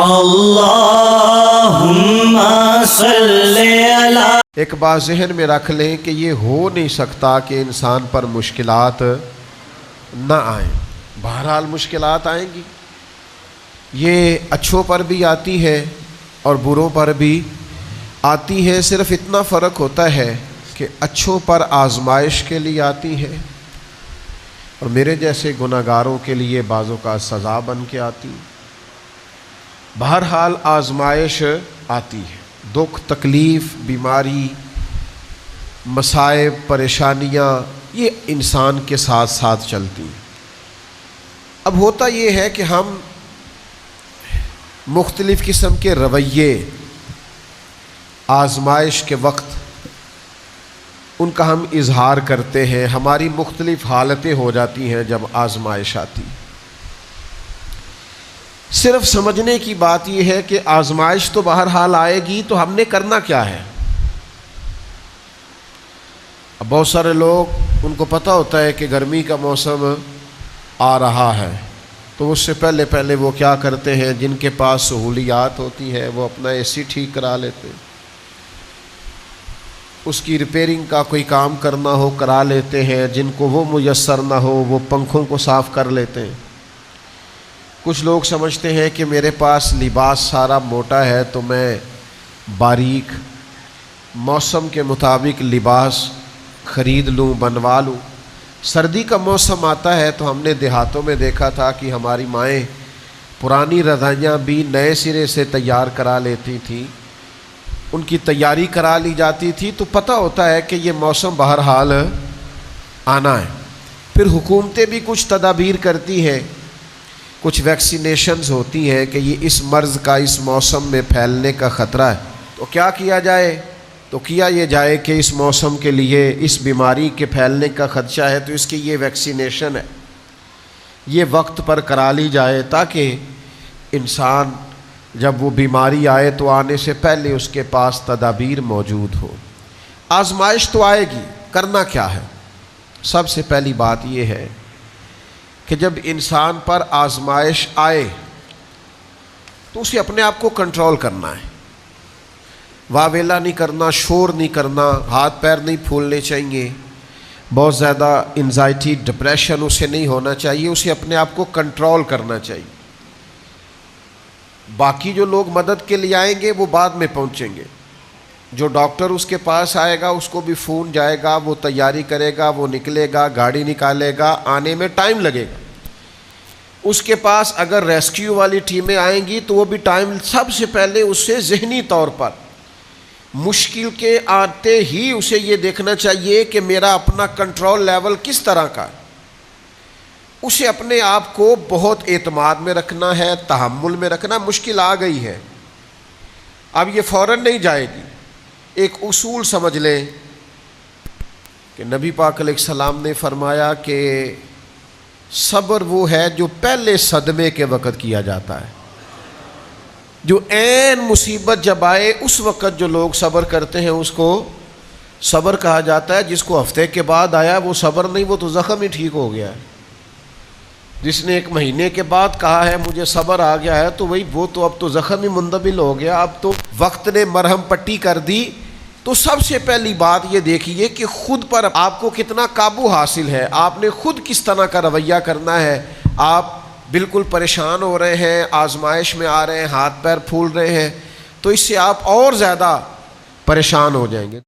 اللہم صلی علی۔ ایک بات ذہن میں رکھ لیں کہ یہ ہو نہیں سکتا کہ انسان پر مشکلات نہ آئیں۔ بہرحال مشکلات آئیں گی، یہ اچھوں پر بھی آتی ہے اور بروں پر بھی آتی ہے۔ صرف اتنا فرق ہوتا ہے کہ اچھوں پر آزمائش کے لیے آتی ہے اور میرے جیسے گناہگاروں کے لیے بعضوں کا سزا بن کے آتی ہے۔ بہرحال آزمائش آتی ہے، دکھ تکلیف بیماری مصائب پریشانیاں یہ انسان کے ساتھ ساتھ چلتی ہیں۔ اب ہوتا یہ ہے کہ ہم مختلف قسم کے رویے آزمائش کے وقت ان کا ہم اظہار کرتے ہیں، ہماری مختلف حالتیں ہو جاتی ہیں جب آزمائش آتی۔ صرف سمجھنے کی بات یہ ہے کہ آزمائش تو بہرحال آئے گی، تو ہم نے کرنا کیا ہے؟ اب بہت سارے لوگ ان کو پتہ ہوتا ہے کہ گرمی کا موسم آ رہا ہے، تو اس سے پہلے وہ کیا کرتے ہیں؟ جن کے پاس سہولیات ہوتی ہے وہ اپنا اے سی ٹھیک کرا لیتے ہیں، اس کی ریپیرنگ کا کوئی کام کرنا ہو کرا لیتے ہیں، جن کو وہ میسر نہ ہو وہ پنکھوں کو صاف کر لیتے ہیں۔ کچھ لوگ سمجھتے ہیں کہ میرے پاس لباس سارا موٹا ہے تو میں باریک موسم کے مطابق لباس خرید لوں بنوا لوں۔ سردی کا موسم آتا ہے تو ہم نے دیہاتوں میں دیکھا تھا کہ ہماری مائیں پرانی رضائیاں بھی نئے سرے سے تیار کرا لیتی تھیں، ان کی تیاری کرا لی جاتی تھی، تو پتہ ہوتا ہے کہ یہ موسم بہرحال آنا ہے۔ پھر حکومتیں بھی کچھ تدابیر کرتی ہیں، کچھ ویکسینیشنز ہوتی ہیں کہ یہ اس مرض کا اس موسم میں پھیلنے کا خطرہ ہے، تو کیا کیا جائے؟ تو کیا یہ جائے کہ اس موسم کے لیے اس بیماری کے پھیلنے کا خدشہ ہے تو اس کی یہ ویکسینیشن ہے، یہ وقت پر کرا لی جائے تاکہ انسان جب وہ بیماری آئے تو آنے سے پہلے اس کے پاس تدابیر موجود ہو۔ آزمائش تو آئے گی، کرنا کیا ہے؟ سب سے پہلی بات یہ ہے کہ جب انسان پر آزمائش آئے تو اسے اپنے آپ کو کنٹرول کرنا ہے، واویلا نہیں کرنا، شور نہیں کرنا، ہاتھ پیر نہیں پھولنے چاہیے، بہت زیادہ انزائٹی ڈپریشن اسے نہیں ہونا چاہیے، اسے اپنے آپ کو کنٹرول کرنا چاہیے۔ باقی جو لوگ مدد کے لیے آئیں گے وہ بعد میں پہنچیں گے، جو ڈاکٹر اس کے پاس آئے گا اس کو بھی فون جائے گا، وہ تیاری کرے گا، وہ نکلے گا، گاڑی نکالے گا، آنے میں ٹائم لگے گا۔ اس کے پاس اگر ریسکیو والی ٹیمیں آئیں گی تو وہ بھی ٹائم، سب سے پہلے اس سے ذہنی طور پر مشکل کے آتے ہی اسے یہ دیکھنا چاہیے کہ میرا اپنا کنٹرول لیول کس طرح کا ہے۔ اسے اپنے آپ کو بہت اعتماد میں رکھنا ہے، تحمل میں رکھنا۔ مشکل آ گئی ہے، اب یہ فوراً نہیں جائے گی۔ ایک اصول سمجھ لیں کہ نبی پاک علیہ السلام نے فرمایا کہ صبر وہ ہے جو پہلے صدمے کے وقت کیا جاتا ہے، جو عین مصیبت جب آئے اس وقت جو لوگ صبر کرتے ہیں اس کو صبر کہا جاتا ہے۔ جس کو ہفتے کے بعد آیا وہ صبر نہیں، وہ تو زخم ہی ٹھیک ہو گیا ہے۔ جس نے 1 مہینے کے بعد کہا ہے مجھے صبر آ گیا ہے تو وہ تو اب تو زخم ہی مندمل ہو گیا، اب تو وقت نے مرہم پٹی کر دی۔ تو سب سے پہلی بات یہ دیکھیے کہ خود پر آپ کو کتنا قابو حاصل ہے، آپ نے خود کس طرح کا رویہ کرنا ہے۔ آپ بالکل پریشان ہو رہے ہیں، آزمائش میں آ رہے ہیں، ہاتھ پیر پھول رہے ہیں، تو اس سے آپ اور زیادہ پریشان ہو جائیں گے۔